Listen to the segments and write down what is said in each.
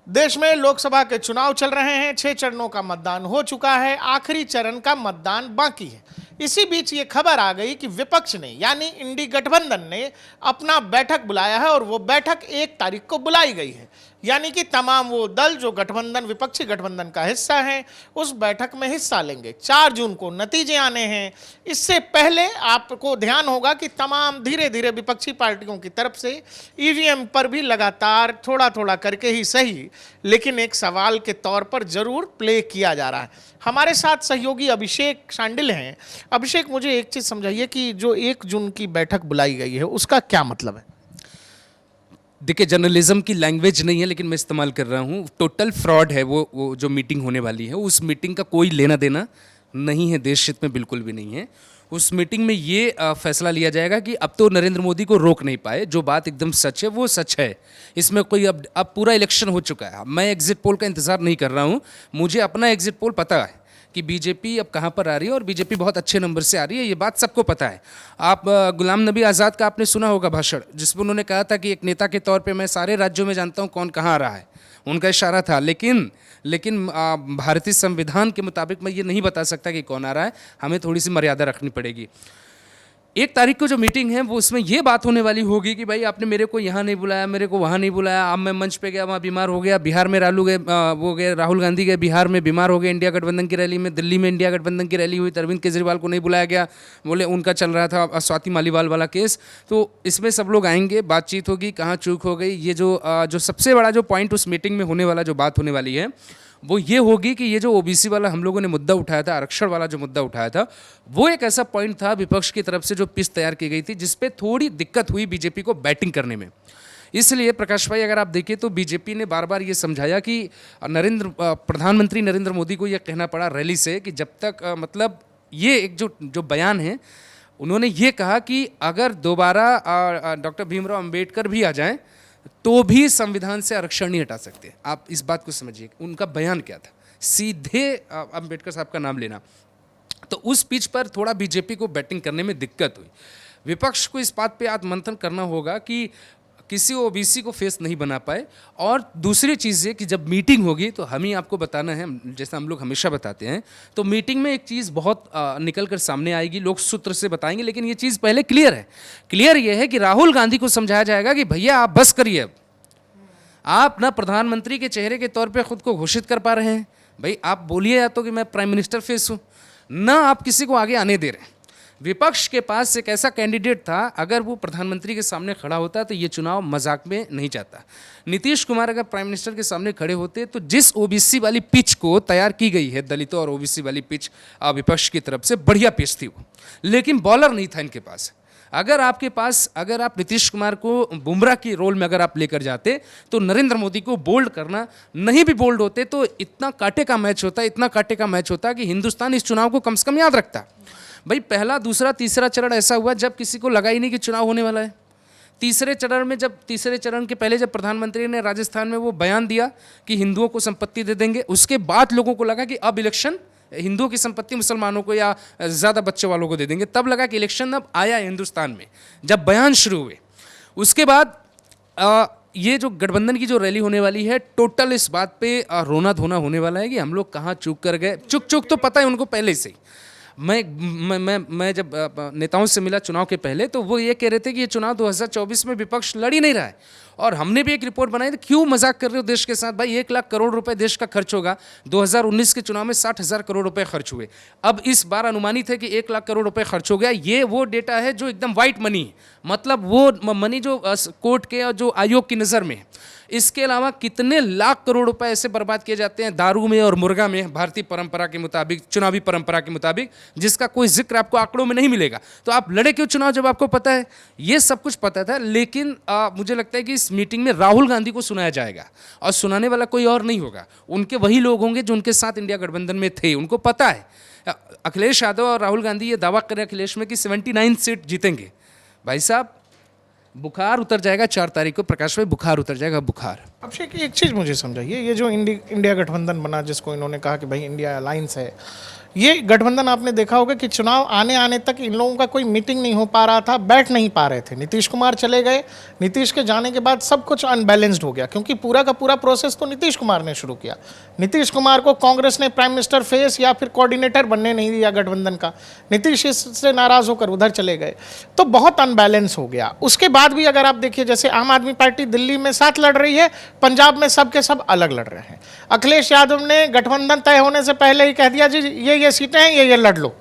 देश में लोकसभा के चुनाव चल रहे हैं। 6 चरणों का मतदान हो चुका है, आखिरी चरण का मतदान बाकी है। इसी बीच ये खबर आ गई कि विपक्ष ने यानी इंडी गठबंधन ने अपना बैठक बुलाया है और वो बैठक 1 तारीख को बुलाई गई है। यानी कि तमाम वो दल जो गठबंधन विपक्षी गठबंधन का हिस्सा हैं उस बैठक में हिस्सा लेंगे। 4 जून को नतीजे आने हैं। इससे पहले आपको ध्यान होगा कि तमाम धीरे धीरे विपक्षी पार्टियों की तरफ से ईवीएम पर भी लगातार थोड़ा थोड़ा करके ही सही, लेकिन एक सवाल के तौर पर जरूर प्ले किया जा रहा है। हमारे साथ सहयोगी अभिषेक शांडिल हैं। अभिषेक, मुझे एक चीज समझाइए कि जो 1 जून की बैठक बुलाई गई है उसका क्या मतलब है? देखिए, जर्नलिज्म की लैंग्वेज नहीं है लेकिन मैं इस्तेमाल कर रहा हूँ। टोटल फ्रॉड है वो जो मीटिंग होने वाली है। उस मीटिंग का कोई लेना देना नहीं है, देश हित में बिल्कुल भी नहीं है। उस मीटिंग में ये फैसला लिया जाएगा कि अब तो नरेंद्र मोदी को रोक नहीं पाए। जो बात एकदम सच है वो सच है। इसमें कोई अब पूरा इलेक्शन हो चुका है। मैं एग्जिट पोल का इंतज़ार नहीं कर रहा हूँ। मुझे अपना एग्जिट पोल पता है कि बीजेपी अब कहाँ पर आ रही है और बीजेपी बहुत अच्छे नंबर से आ रही है। ये बात सबको पता है। आप गुलाम नबी आज़ाद का आपने सुना होगा भाषण, जिसमें उन्होंने कहा था कि एक नेता के तौर पे मैं सारे राज्यों में जानता हूँ कौन कहाँ आ रहा है। उनका इशारा था। लेकिन भारतीय संविधान के मुताबिक मैं ये नहीं बता सकता कि कौन आ रहा है। हमें थोड़ी सी मर्यादा रखनी पड़ेगी। 1 तारीख को जो मीटिंग है वो उसमें ये बात होने वाली होगी कि भाई आपने मेरे को यहाँ नहीं बुलाया, मेरे को वहाँ नहीं बुलाया। अब मैं मंच पे गया, वहाँ बीमार हो गया। बिहार में राहुल गांधी गए, बिहार में बीमार हो गए इंडिया गठबंधन की रैली में। दिल्ली में इंडिया गठबंधन की रैली हुई, अरविंद केजरीवाल को नहीं बुलाया गया, बोले उनका चल रहा था स्वाति मालीवाल वाला केस। तो इसमें सब लोग आएंगे, बातचीत होगी, कहाँ चूक हो गई। ये जो सबसे बड़ा जो पॉइंट उस मीटिंग में होने वाला, जो बात होने वाली है वो ये होगी कि ये जो ओबीसी वाला हम लोगों ने मुद्दा उठाया था, आरक्षण वाला जो मुद्दा उठाया था, वो एक ऐसा पॉइंट था विपक्ष की तरफ से जो पिच तैयार की गई थी, जिसपे थोड़ी दिक्कत हुई बीजेपी को बैटिंग करने में। इसलिए प्रकाश भाई, अगर आप देखें तो बीजेपी ने बार बार ये समझाया कि प्रधानमंत्री नरेंद्र मोदी को ये कहना पड़ा रैली से कि जब तक मतलब ये एक जो बयान है, उन्होंने ये कहा कि अगर दोबारा डॉक्टर भीमराव अंबेडकर भी आ जाएं तो भी संविधान से आरक्षण नहीं हटा सकते। आप इस बात को समझिए, उनका बयान क्या था, सीधे अंबेडकर साहब का नाम लेना। तो उस पिच पर थोड़ा बीजेपी को बैटिंग करने में दिक्कत हुई। विपक्ष को इस बात पे आत्ममंथन करना होगा कि किसी ओबीसी को फेस नहीं बना पाए। और दूसरी चीज़ ये कि जब मीटिंग होगी तो हम ही आपको बताना है, जैसा हम लोग हमेशा बताते हैं। तो मीटिंग में एक चीज़ बहुत निकल कर सामने आएगी, लोग सूत्र से बताएंगे, लेकिन ये चीज़ पहले क्लियर है। क्लियर ये है कि राहुल गांधी को समझाया जाएगा कि भैया आप बस करिए। अब आप ना प्रधानमंत्री के चेहरे के तौर पर खुद को घोषित कर पा रहे हैं, भाई आप बोलिए या तो कि मैं प्राइम मिनिस्टर फेस हूँ, ना आप किसी को आगे आने दे रहे हैं। विपक्ष के पास एक ऐसा कैंडिडेट था, अगर वो प्रधानमंत्री के सामने खड़ा होता तो ये चुनाव मजाक में नहीं जाता। नीतीश कुमार अगर प्राइम मिनिस्टर के सामने खड़े होते तो जिस ओबीसी वाली पिच को तैयार की गई है, दलितों और ओबीसी वाली पिच विपक्ष की तरफ से बढ़िया पिच थी वो, लेकिन बॉलर नहीं था इनके पास। अगर आप नीतीश कुमार को बुमराह की रोल में अगर आप लेकर जाते तो नरेंद्र मोदी को बोल्ड करना, नहीं भी बोल्ड होते तो इतना कांटे का मैच होता कि हिंदुस्तान इस चुनाव को कम से कम याद रखता। भाई पहला, दूसरा, तीसरा चरण ऐसा हुआ जब किसी को लगा ही नहीं कि चुनाव होने वाला है। तीसरे चरण के पहले जब प्रधानमंत्री ने राजस्थान में वो बयान दिया कि हिंदुओं को संपत्ति दे देंगे, उसके बाद लोगों को लगा कि अब इलेक्शन हिंदुओं की संपत्ति मुसलमानों को या ज़्यादा बच्चे वालों को दे देंगे। तब लगा कि इलेक्शन अब आया हिंदुस्तान में, जब बयान शुरू हुए। उसके बाद ये जो गठबंधन की जो रैली होने वाली है, टोटल इस बात पे रोना धोना होने वाला है कि हम लोग कहाँ चूक कर गए। चूक तो पता है उनको पहले से ही। मैं जब नेताओं से मिला चुनाव के पहले तो वो ये कह रहे थे कि ये चुनाव 2024 में विपक्ष लड़ ही नहीं रहा है। और हमने भी एक रिपोर्ट बनाई थी, क्यों मजाक कर रहे हो देश के साथ भाई, 1 लाख करोड़ रुपए देश का खर्च होगा। 2019 के चुनाव में 60,000 करोड़ रुपए खर्च हुए। अब इस बार अनुमानित है कि 1 लाख करोड़ रुपए खर्च हो गया। ये वो डेटा है जो एकदम वाइट मनी है, मतलब वो मनी जो कोर्ट के और जो आयोग की नज़र में है। इसके अलावा कितने लाख करोड़ रुपए ऐसे बर्बाद किए जाते हैं दारू में और मुर्गा में, भारतीय परंपरा के मुताबिक, चुनावी परंपरा के मुताबिक, जिसका कोई जिक्र आपको आंकड़ों में नहीं मिलेगा। तो आप लड़े क्यों चुनाव जब आपको पता है? ये सब कुछ पता था। लेकिन मुझे लगता है कि इस मीटिंग में राहुल गांधी को सुनाया जाएगा और सुनाने वाला कोई और नहीं होगा। उनके वही लोग होंगे जो उनके साथ इंडिया गठबंधन में थे। उनको पता है, अखिलेश यादव और राहुल गांधी ये दावा कर रहे हैं अखिलेश में कि 79 सीट जीतेंगे। भाई साहब, बुखार उतर जाएगा 4 तारीख को। प्रकाश भाई, बुखार उतर जाएगा, बुखार। अभिषेक, एक चीज़ मुझे समझाइए, ये जो इंडिया गठबंधन बना, जिसको इन्होंने कहा कि भाई इंडिया अलायंस है, ये गठबंधन आपने देखा होगा कि चुनाव आने आने तक इन लोगों का कोई मीटिंग नहीं हो पा रहा था, बैठ नहीं पा रहे थे। नीतीश कुमार चले गए, नीतीश के जाने के बाद सब कुछ अनबैलेंस्ड हो गया, क्योंकि पूरा का पूरा प्रोसेस तो नीतीश कुमार ने शुरू किया। नीतीश कुमार को कांग्रेस ने प्राइम मिनिस्टर फेस या फिर कोऑर्डिनेटर बनने नहीं दिया गठबंधन का। नीतीश इससे नाराज होकर उधर चले गए, तो बहुत अनबैलेंस हो गया। उसके बाद भी अगर आप देखिए, जैसे आम आदमी पार्टी दिल्ली में साथ लड़ रही है, पंजाब में सब के सब अलग लड़ रहे हैं। अखिलेश यादव ने गठबंधन तय होने से पहले ही कह दिया जी ये सीटें हैं, ये लड़ लो।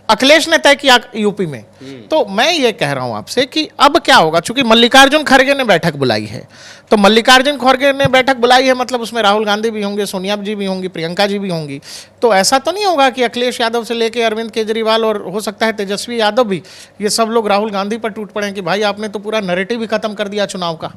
अखिलेश ने तय किया यूपी में। तो मैं ये कह रहा हूं आपसे कि अब क्या होगा, चूंकि मल्लिकार्जुन खड़गे ने बैठक बुलाई है, तो मल्लिकार्जुन खड़गे ने बैठक बुलाई है मतलब उसमें राहुल गांधी भी होंगे, सोनिया जी भी होंगी, प्रियंका जी भी होंगी। तो ऐसा तो नहीं होगा कि अखिलेश यादव से लेके अरविंद केजरीवाल और हो सकता है तेजस्वी यादव भी, ये सब लोग राहुल गांधी पर टूट पड़े कि भाई आपने तो पूरा नैरेटिव ही खत्म कर दिया चुनाव का।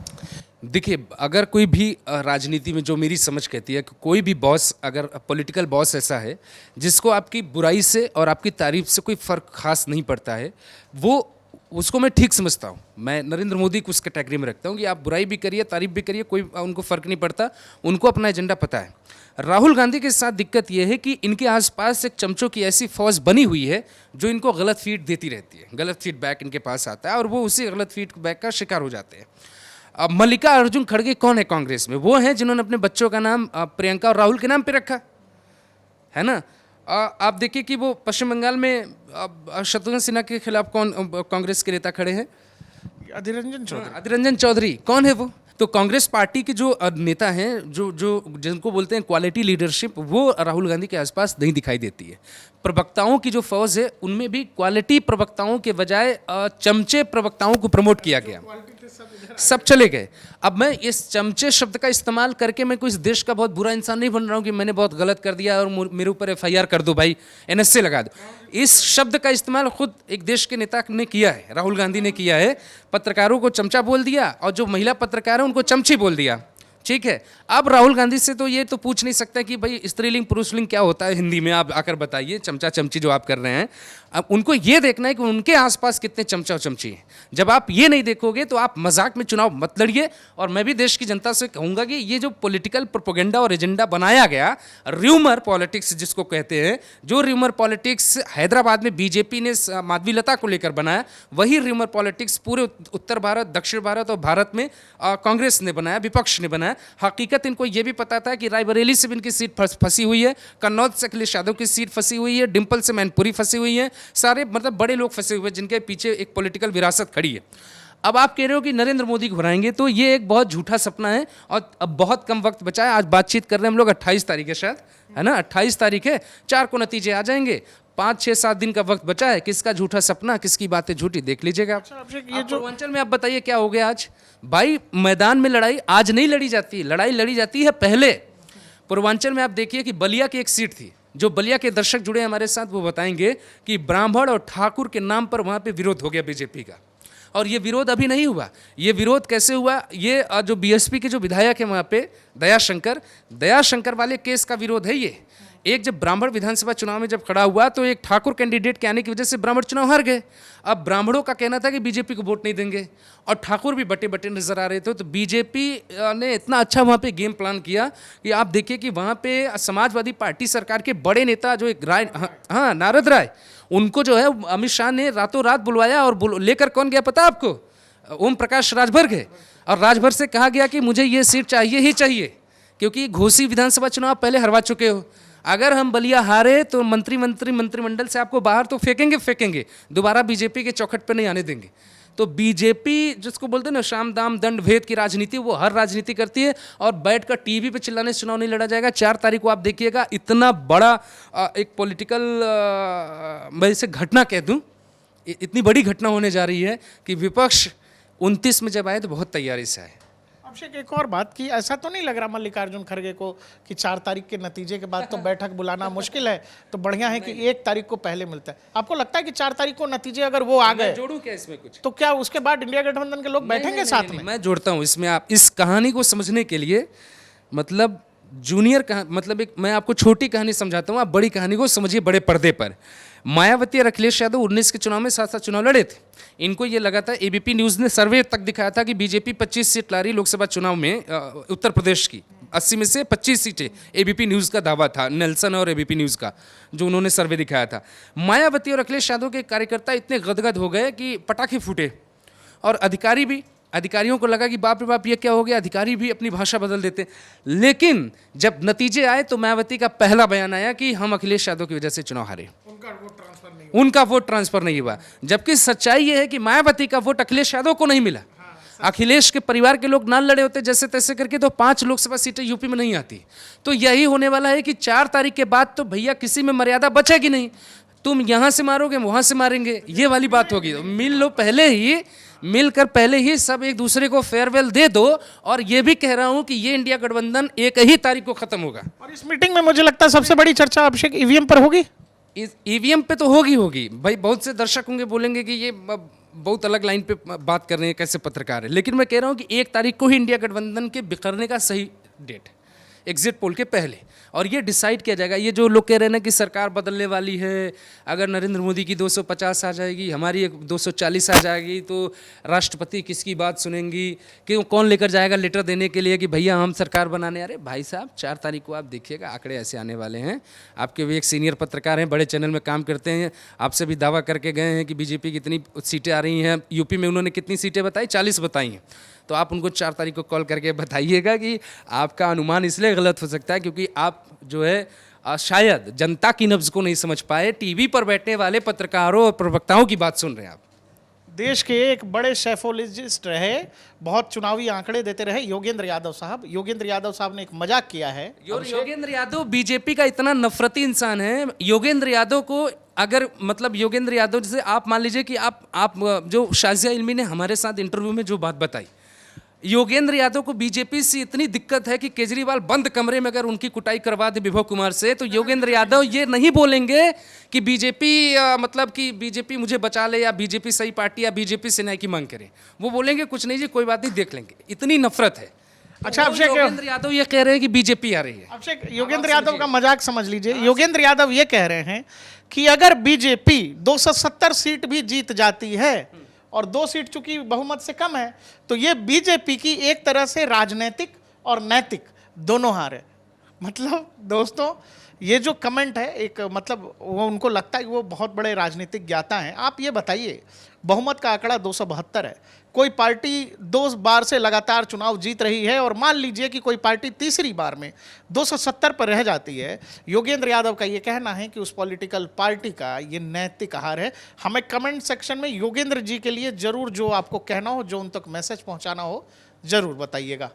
देखिए, अगर कोई भी राजनीति में, जो मेरी समझ कहती है कि कोई भी बॉस, अगर पॉलिटिकल बॉस ऐसा है जिसको आपकी बुराई से और आपकी तारीफ से कोई फ़र्क खास नहीं पड़ता है, वो उसको मैं ठीक समझता हूँ। मैं नरेंद्र मोदी को उस कैटेगरी में रखता हूँ कि आप बुराई भी करिए, तारीफ भी करिए, कोई उनको फ़र्क नहीं पड़ता, उनको अपना एजेंडा पता है। राहुल गांधी के साथ दिक्कत यह है कि इनके आसपास एक चमचों की ऐसी फौज बनी हुई है जो इनको गलत फीड देती रहती है, गलत फीडबैक इनके पास आता है और वो उसी गलत फीडबैक का शिकार हो जाते हैं। अब मल्लिकार्जुन खड़गे कौन है कांग्रेस में? वो हैं जिन्होंने अपने बच्चों का नाम प्रियंका और राहुल के नाम पे रखा है ना। आप देखिए कि वो पश्चिम बंगाल में शत्रुघ्न सिन्हा के खिलाफ कौन कांग्रेस के नेता खड़े हैं? अधीर रंजन चौधरी। अधीर रंजन चौधरी कौन है वो? तो कांग्रेस पार्टी के जो नेता हैं, जो जो जिनको बोलते हैं क्वालिटी लीडरशिप, वो राहुल गांधी के आसपास नहीं दिखाई देती है। प्रवक्ताओं की जो फौज है उनमें भी क्वालिटी प्रवक्ताओं के बजाय चमचे प्रवक्ताओं को प्रमोट किया गया, सब चले गए। अब मैं इस चमचे शब्द का इस्तेमाल करके मैं कोई इस देश का बहुत बुरा इंसान नहीं बन रहा हूँ कि मैंने बहुत गलत कर दिया और मेरे ऊपर FIR कर दो भाई, NSA लगा दो। इस शब्द का इस्तेमाल खुद एक देश के नेता ने किया है, राहुल गांधी ने किया है। पत्रकारों को चमचा बोल दिया और जो महिला पत्रकार है उनको चमची बोल दिया, ठीक है। अब राहुल गांधी से तो ये तो पूछ नहीं सकता कि भाई स्त्रीलिंग पुरुषलिंग क्या होता है हिंदी में, आप आकर बताइए। चमचा चमची जो आप कर रहे हैं, अब उनको ये देखना है कि उनके आसपास कितने चमचा और चमची हैं। जब आप ये नहीं देखोगे तो आप मजाक में चुनाव मत लड़िए। और मैं भी देश की जनता से कहूँगा कि ये जो पॉलिटिकल प्रोपेगेंडा और एजेंडा बनाया गया, र्यूमर पॉलिटिक्स जिसको कहते हैं, जो र्यूमर पॉलिटिक्स हैदराबाद में बीजेपी ने माधवीलता को लेकर बनाया, वही र्यूमर पॉलिटिक्स पूरे उत्तर भारत, दक्षिण भारत और भारत में कांग्रेस ने बनाया, विपक्ष ने बनाया। हकीकत इनको ये भी पता था कि रायबरेली से भी इनकी सीट फंसी हुई है, कन्नौज से अखिलेश यादव की सीट फंसी हुई है, डिम्पल से मैनपुरी फंसी हुई है, सारे मतलब बड़े लोग फंसे हुए जिनके पीछे एक पॉलिटिकल विरासत खड़ी है। अब आप कह रहे हो कि नरेंद्र मोदी को हराएंगे, तो ये एक बहुत झूठा सपना है और अब बहुत कम वक्त बचा है। आज बातचीत कर रहे हैं हम लोग 28 तारीख है शायद, है ना, 28 तारीख है, 4 को नतीजे आ जाएंगे। 5, 6, 7 दिन का वक्त बचा है। किसका झूठा सपना, किसकी बातें झूठी, देख लीजिएगा। ये जो पूर्वांचल में आप बताइए क्या हो गया आज? भाई मैदान में लड़ाई आज नहीं लड़ी जाती, लड़ाई लड़ी जाती है पहले। पूर्वांचल में आप देखिए कि बलिया की एक सीट थी, जो बलिया के दर्शक जुड़े हमारे साथ वो बताएंगे कि ब्राह्मण और ठाकुर के नाम पर वहाँ पे विरोध हो गया बीजेपी का। और ये विरोध अभी नहीं हुआ। ये विरोध कैसे हुआ? ये जो BSP के जो विधायक है वहाँ पे दयाशंकर वाले केस का विरोध है ये। एक जब ब्राह्मण विधानसभा चुनाव में जब खड़ा हुआ तो एक ठाकुर कैंडिडेट के आने की वजह से ब्राह्मण चुनाव हार गए। अब ब्राह्मणों का कहना था कि बीजेपी को वोट नहीं देंगे और ठाकुर भी बटे बटे नजर आ रहे थे। तो बीजेपी ने इतना अच्छा वहाँ पे गेम प्लान किया कि आप देखिए कि वहाँ पे समाजवादी पार्टी सरकार के बड़े नेता जो एक राय, हाँ नारद राय, उनको जो है अमित शाह ने रातों रात बुलवाया और लेकर कौन गया पता आपको? ओम प्रकाश राजभर गए और राजभर से कहा गया कि मुझे ये सीट चाहिए ही चाहिए, क्योंकि घोसी विधानसभा चुनाव पहले हरवा चुके हो। अगर हम बलिया हारे तो मंत्रिमंडल से आपको बाहर तो फेंकेंगे, दोबारा बीजेपी के चौखट पे नहीं आने देंगे। तो बीजेपी जिसको बोलते हैं ना शाम दाम दंड भेद की राजनीति, वो हर राजनीति करती है और बैठकर टीवी पे चिल्लाने से चुनाव नहीं लड़ा जाएगा। 4 तारीख को आप देखिएगा इतना बड़ा एक पॉलिटिकल मैं इसे घटना कह दूं, इतनी बड़ी घटना होने जा रही है कि विपक्ष 29 में जब आए तो बहुत तैयारी से आए। अभिषेक, एक और बात की ऐसा तो नहीं लग रहा मल्लिकार्जुन खड़गे को कि 4 तारीख के नतीजे के बाद तो बैठक बुलाना मुश्किल है, तो बढ़िया है कि 1 तारीख को पहले मिलता है। आपको लगता है कि 4 तारीख को नतीजे अगर वो आ गए, जोड़ूं क्या इसमें कुछ, तो क्या उसके बाद इंडिया गठबंधन के लोग बैठेंगे साथ में? मैं जोड़ता हूँ इसमें। आप इस कहानी को समझने के लिए मतलब मतलब एक मैं आपको छोटी कहानी समझाता हूँ, आप बड़ी कहानी को समझिए बड़े पर्दे पर। मायावती और अखिलेश यादव 19 के चुनाव में साथ चुनाव लड़े थे। इनको ये लगा था, ABP न्यूज़ ने सर्वे तक दिखाया था कि बीजेपी 25 सीट ला रही लोकसभा चुनाव में उत्तर प्रदेश की, 80 में से 25 सीटें। एबीपी न्यूज़ का दावा था, नेल्सन और एबीपी न्यूज़ का जो उन्होंने सर्वे दिखाया था। मायावती और अखिलेश यादव के कार्यकर्ता इतने गदगद हो गए कि पटाखे फूटे, और अधिकारियों को लगा कि बाप रे बाप ये क्या हो गया, अधिकारी भी अपनी भाषा बदल देते। लेकिन जब नतीजे आए तो मायावती का पहला बयान आया कि हम अखिलेश यादव की वजह से चुनाव हारे, उनका वोट ट्रांसफर नहीं हुआ। जबकि सच्चाई ये है कि मायावती का वोट अखिलेश यादव को नहीं मिला। अखिलेश के परिवार के लोग ना लड़े होते जैसे तैसे करके तो 5 लोकसभा सीटें यूपी में नहीं आती। तो यही होने वाला है कि 4 तारीख के बाद तो भैया किसी में मर्यादा बचेगी नहीं, तुम यहां से मारोगे वहां से मारेंगे, ये वाली बात होगी। तो मिलकर पहले ही सब एक दूसरे को फेयरवेल दे दो। और ये भी कह रहा हूं कि ये इंडिया गठबंधन 1 ही तारीख को खत्म होगा। और इस मीटिंग में मुझे लगता है सबसे बड़ी चर्चा अभिषेक ईवीएम पर होगी। ईवीएम पे तो होगी भाई। बहुत से दर्शक होंगे बोलेंगे कि ये बहुत अलग लाइन पे बात कर रहे हैं, कैसे पत्रकार है। लेकिन मैं कह रहा हूं कि 1 तारीख को ही इंडिया गठबंधन के बिखरने का सही डेट, एग्जिट पोल के पहले। और ये डिसाइड किया जाएगा। ये जो लोग कह रहे हैं ना कि सरकार बदलने वाली है, अगर नरेंद्र मोदी की 250 आ जाएगी, हमारी 240 आ जाएगी, तो राष्ट्रपति किसकी बात सुनेंगी, कि कौन लेकर जाएगा लेटर देने के लिए कि भैया हम सरकार बनाने। अरे भाई साहब, 4 तारीख को आप देखिएगा आंकड़े ऐसे आने वाले हैं। आपके भी एक सीनियर पत्रकार हैं, बड़े चैनल में काम करते हैं, आपसे भी दावा करके गए हैं कि बीजेपी कितनी सीटें आ रही हैं। यूपी में उन्होंने कितनी सीटें बताई, 40 बताई हैं। तो आप उनको 4 तारीख को कॉल करके बताइएगा कि आपका अनुमान इसलिए गलत हो सकता है क्योंकि आप जो है शायद जनता की नब्ज को नहीं समझ पाए, टीवी पर बैठने वाले पत्रकारों और प्रवक्ताओं की बात सुन रहे हैं आप। देश के एक बड़े सेफोलॉजिस्ट रहे, बहुत चुनावी आंकड़े देते रहे योगेंद्र यादव साहब। योगेंद्र यादव साहब ने एक मजाक किया है। योगेंद्र यादव बीजेपी का इतना नफरती इंसान है। योगेंद्र यादव को अगर मतलब योगेंद्र यादव जैसे आप मान लीजिए कि आप जो शाजिया इल्मी ने हमारे साथ इंटरव्यू में जो बात बताई, योगेंद्र यादव को बीजेपी से इतनी दिक्कत है कि केजरीवाल बंद कमरे में अगर उनकी कुटाई करवा दे विभव कुमार से, तो योगेंद्र यादव ये नहीं बोलेंगे कि बीजेपी मतलब कि बीजेपी मुझे बचा ले, या बीजेपी सही पार्टी, या बीजेपी से न्याय की मांग करे। वो बोलेंगे कुछ नहीं जी, कोई बात नहीं, देख लेंगे। इतनी नफरत है। अच्छा अभिषेक, योगेंद्र यादव ये कह रहे हैं कि बीजेपी आ रही है। अभिषेक, योगेंद्र यादव का मजाक समझ लीजिए। योगेंद्र यादव ये कह रहे हैं कि अगर बीजेपी 270 सीट भी जीत जाती है और 2 सीट चूंकि बहुमत से कम है, तो ये बीजेपी की एक तरह से राजनीतिक और नैतिक दोनों हार है। मतलब दोस्तों, ये जो कमेंट है एक मतलब वो उनको लगता है कि वो बहुत बड़े राजनीतिक ज्ञाता हैं। आप ये बताइए, बहुमत का आंकड़ा 272 है, कोई पार्टी 2 बार से लगातार चुनाव जीत रही है और मान लीजिए कि कोई पार्टी तीसरी बार में 270 पर रह जाती है। योगेंद्र यादव का ये कहना है कि उस पॉलिटिकल पार्टी का ये नैतिक हार है। हमें कमेंट सेक्शन में योगेंद्र जी के लिए जरूर जो आपको कहना हो, जो उन तक मैसेज पहुंचाना हो, जरूर बताइएगा।